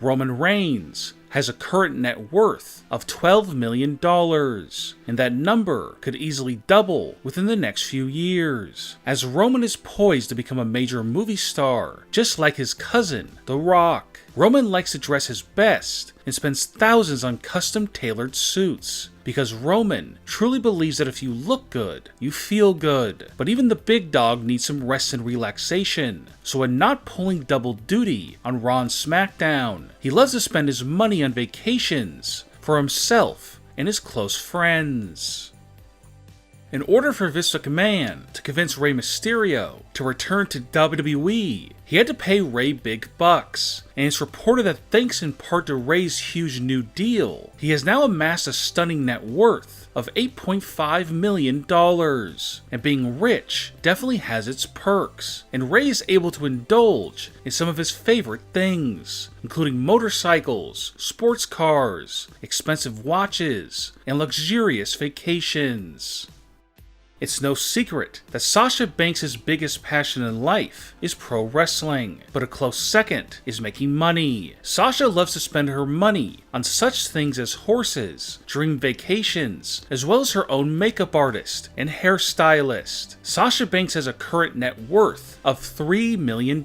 Roman Reigns has a current net worth of $12 million, and that number could easily double within the next few years, as Roman is poised to become a major movie star, just like his cousin, The Rock. Roman likes to dress his best and spends thousands on custom-tailored suits, because Roman truly believes that if you look good, you feel good. But even the big dog needs some rest and relaxation, so when not pulling double duty on Raw and SmackDown, he loves to spend his money on vacations for himself and his close friends. In order for Vince McMahon to convince Rey Mysterio to return to WWE, he had to pay Rey big bucks, and it's reported that thanks in part to Rey's huge new deal, he has now amassed a stunning net worth of $8.5 million. And being rich definitely has its perks, and Rey is able to indulge in some of his favorite things, including motorcycles, sports cars, expensive watches, and luxurious vacations. It's no secret that Sasha Banks' biggest passion in life is pro wrestling, but a close second is making money. Sasha loves to spend her money on such things as horses, dream vacations, as well as her own makeup artist and hairstylist. Sasha Banks has a current net worth of $3 million.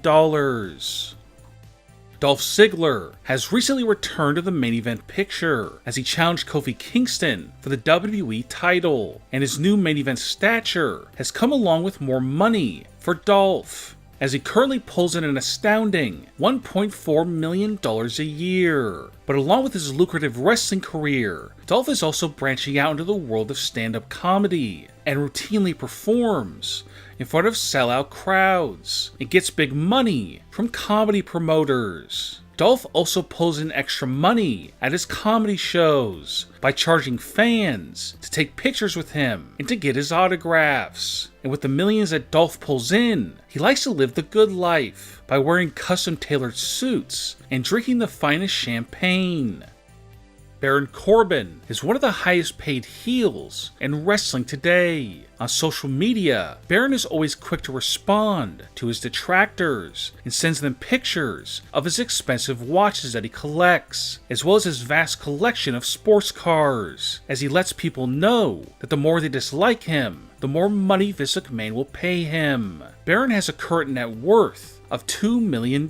Dolph Ziggler has recently returned to the main event picture as he challenged Kofi Kingston for the WWE title, and his new main event stature has come along with more money for Dolph, as he currently pulls in an astounding $1.4 million a year. But along with his lucrative wrestling career, Dolph is also branching out into the world of stand-up comedy and routinely performs in front of sellout crowds and gets big money from comedy promoters. Dolph also pulls in extra money at his comedy shows by charging fans to take pictures with him and to get his autographs. And with the millions that Dolph pulls in, he likes to live the good life by wearing custom-tailored suits and drinking the finest champagne. Baron Corbin is one of the highest paid heels in wrestling today. On social media, Baron is always quick to respond to his detractors and sends them pictures of his expensive watches that he collects, as well as his vast collection of sports cars, as he lets people know that the more they dislike him, the more money Vince McMahon will pay him. Baron has a current net worth of $2 million.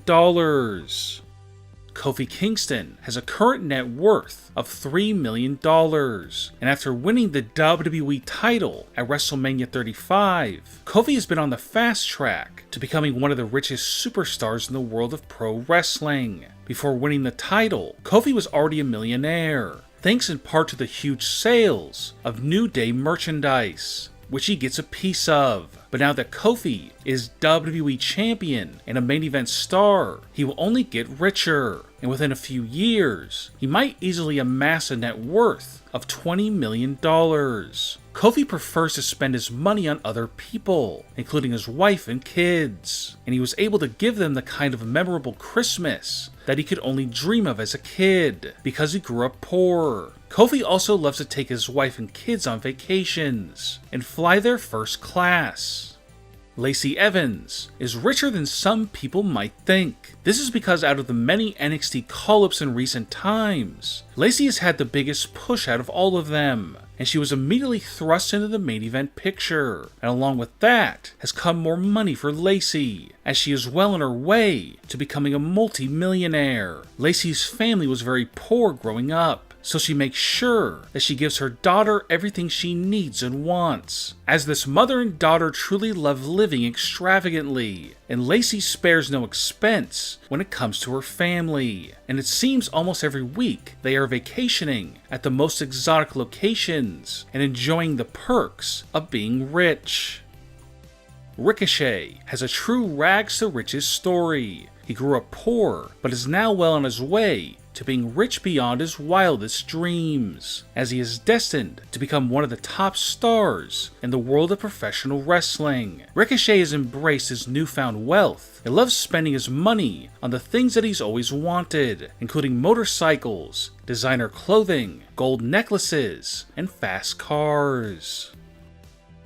Kofi Kingston has a current net worth of $3 million, and after winning the WWE title at WrestleMania 35, Kofi has been on the fast track to becoming one of the richest superstars in the world of pro wrestling. Before winning the title, Kofi was already a millionaire, thanks in part to the huge sales of New Day merchandise, which he gets a piece of. But now that Kofi is WWE champion and a main event star, he will only get richer, and within a few years, he might easily amass a net worth of $20 million. Kofi prefers to spend his money on other people, including his wife and kids, and he was able to give them the kind of memorable Christmas that he could only dream of as a kid, because he grew up poor. Kofi also loves to take his wife and kids on vacations and fly there first class. Lacey Evans is richer than some people might think. This is because out of the many NXT call-ups in recent times, Lacey has had the biggest push out of all of them, and she was immediately thrust into the main event picture, and along with that has come more money for Lacey, as she is well on her way to becoming a multi-millionaire. Lacey's family was very poor growing up, so she makes sure that she gives her daughter everything she needs and wants, as this mother and daughter truly love living extravagantly, and Lacey spares no expense when it comes to her family, and it seems almost every week they are vacationing at the most exotic locations and enjoying the perks of being rich. Ricochet has a true rags to riches story. He grew up poor, but is now well on his way to being rich beyond his wildest dreams, as he is destined to become one of the top stars in the world of professional wrestling. Ricochet has embraced his newfound wealth and loves spending his money on the things that he's always wanted, including motorcycles, designer clothing, gold necklaces, and fast cars.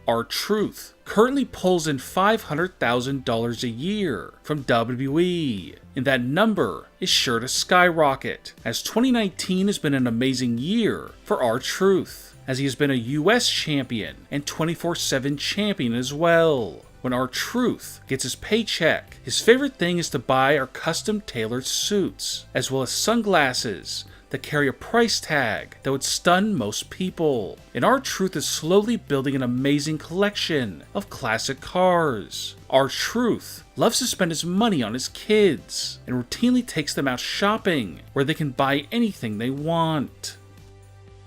R-Truth currently pulls in $500,000 a year from WWE, and that number is sure to skyrocket, as 2019 has been an amazing year for R-Truth, as he has been a US champion and 24/7 champion as well. When R-Truth gets his paycheck, his favorite thing is to buy our custom-tailored suits, as well as sunglasses that carry a price tag that would stun most people. And R-Truth is slowly building an amazing collection of classic cars. R-Truth loves to spend his money on his kids, and routinely takes them out shopping, where they can buy anything they want.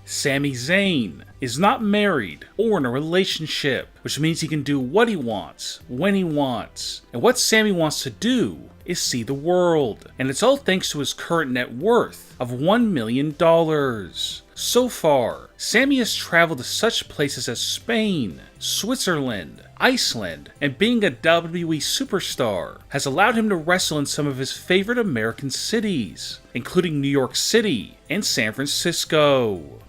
Sami Zayn is not married or in a relationship, which means he can do what he wants, when he wants. And what Sami wants to do is see the world, and it's all thanks to his current net worth of $1 million. So far, Sami has traveled to such places as Spain, Switzerland, Iceland, and being a WWE superstar has allowed him to wrestle in some of his favorite American cities, including New York City and San Francisco.